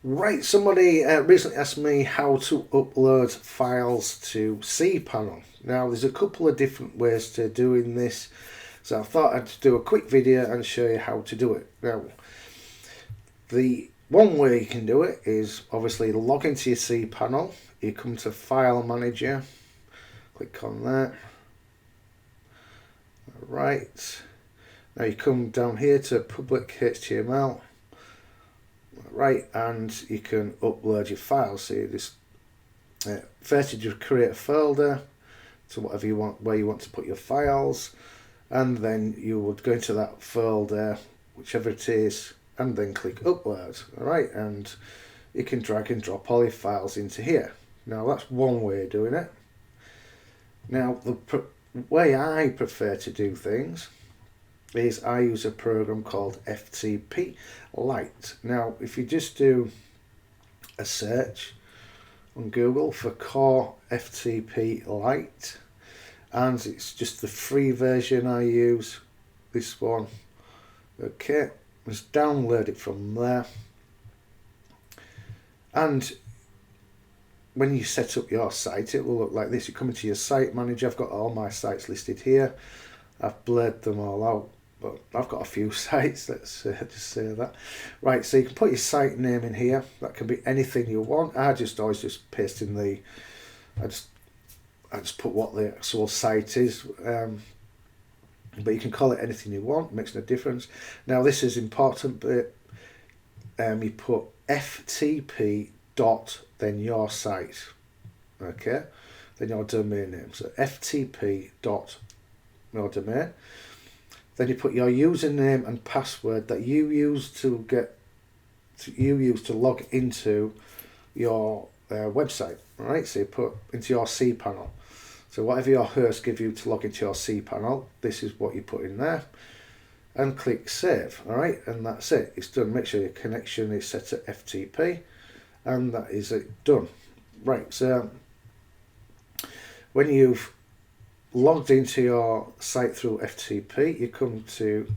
Right, somebody recently asked me how to upload files to cPanel. Now, there's a couple of different ways to doing this, so I thought I'd do a quick video and show you how to do it. Now, the one way you can do it is obviously log into your cPanel. You come to File Manager, click on that. Right, now you come down here to Public HTML. Right, and you can upload your files. So you just first you just create a folder to whatever you want, where you want to put your files, and then you would go into that folder, whichever it is, and then click upload. All right, and you can drag and drop all your files into here. Now that's one way of doing it. Now the way I prefer to do things is I use a program called FTP Lite. Now, if you just do a search on Google for Core FTP Lite, and it's just the free version I use, this one. Okay, just download it from there. And when you set up your site, it will look like this. You come into your site manager. I've got all my sites listed here. I've blurred them all out, but I've got a few sites, let's just say that. Right, so you can put your site name in here. That can be anything you want. I just always just paste in the, I just put what the actual site is, but you can call it anything you want, makes no difference. Now this is important, but you put FTP dot, then your site, okay, then your domain name. So FTP dot your domain. Then you put your username and password that you use to log into your website. All right, so you put into your cPanel. So whatever your host gives you to log into your cPanel, this is what you put in there, and click save. All right, and that's it. It's done. Make sure your connection is set to FTP, and that is it done. Right, so when you've logged into your site through FTP, you come to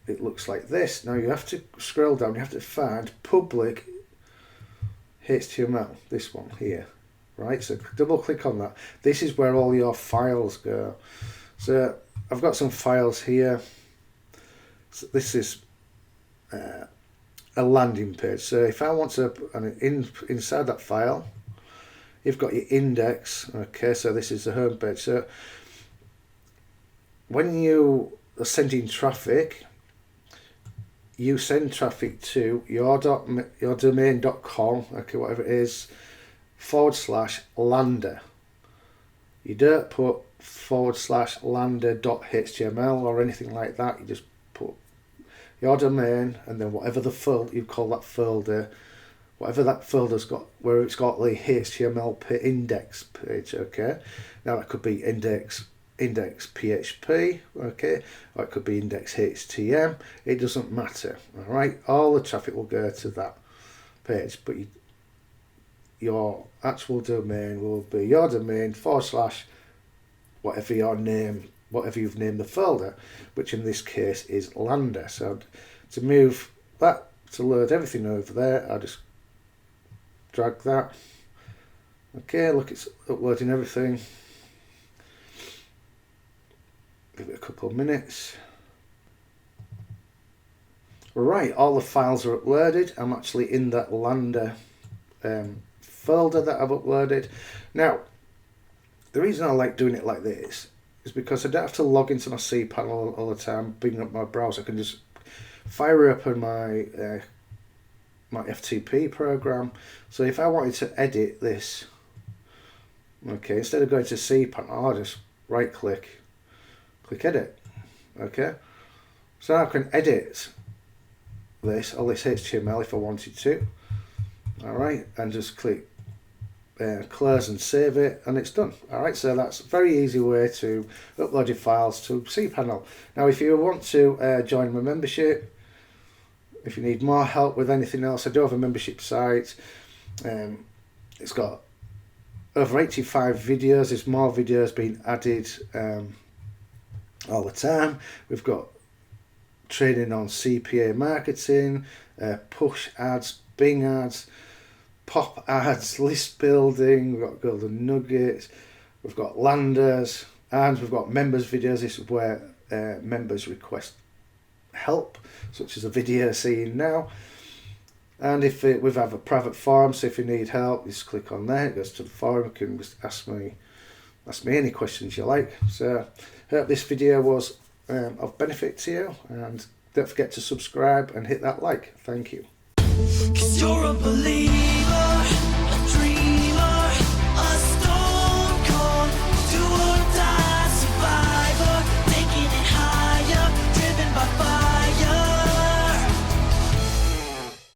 it looks like this. Now you have to scroll down, you have to find public HTML, this one here, right? So double click on that. This is where all your files go. So I've got some files here. So this is a landing page. So if I want to, and inside that file, you've got your index. Okay, so this is the home page. So when you are sending traffic, you send traffic to your domain.com, okay, whatever it is, /lander. You don't put /lander.html or anything like that. You just put your domain and then whatever the folder, you call that folder, whatever that folder's got, where it's got the HTML index page, okay? Now that could be index PHP, okay? Or it could be index HTML. It doesn't matter, all right? All the traffic will go to that page, but your actual domain will be your domain / whatever your name, whatever you've named the folder, which in this case is Lander. So to move that, to load everything over there, I just drag that. Okay, look, it's uploading everything. Give it a couple of minutes. Right, all the files are uploaded. I'm actually in that Lander folder that I've uploaded. Now, the reason I like doing it like this is because I don't have to log into my cPanel all the time, bring up my browser. I can just fire open my my FTP program. So if I wanted to edit this, okay, instead of going to cPanel, I'll just right click edit, okay? So I can edit this, all this HTML if I wanted to, all right, and just click close and save it, and it's done. All right, so that's a very easy way to upload your files to cPanel. Now if you want to join my membership, if you need more help with anything else, I do have a membership site. It's got over 85 videos. There's more videos being added all the time. We've got training on CPA marketing, push ads, Bing ads, pop ads, list building, we've got golden nuggets, we've got landers, and we've got members videos. This is where members request help, such as a video seeing now. And if we have a private forum, so if you need help, just click on there, it goes to the forum. You can just ask me any questions you like. So I hope this video was of benefit to you, and don't forget to subscribe and hit that like. Thank you. 'Cause you're a believer.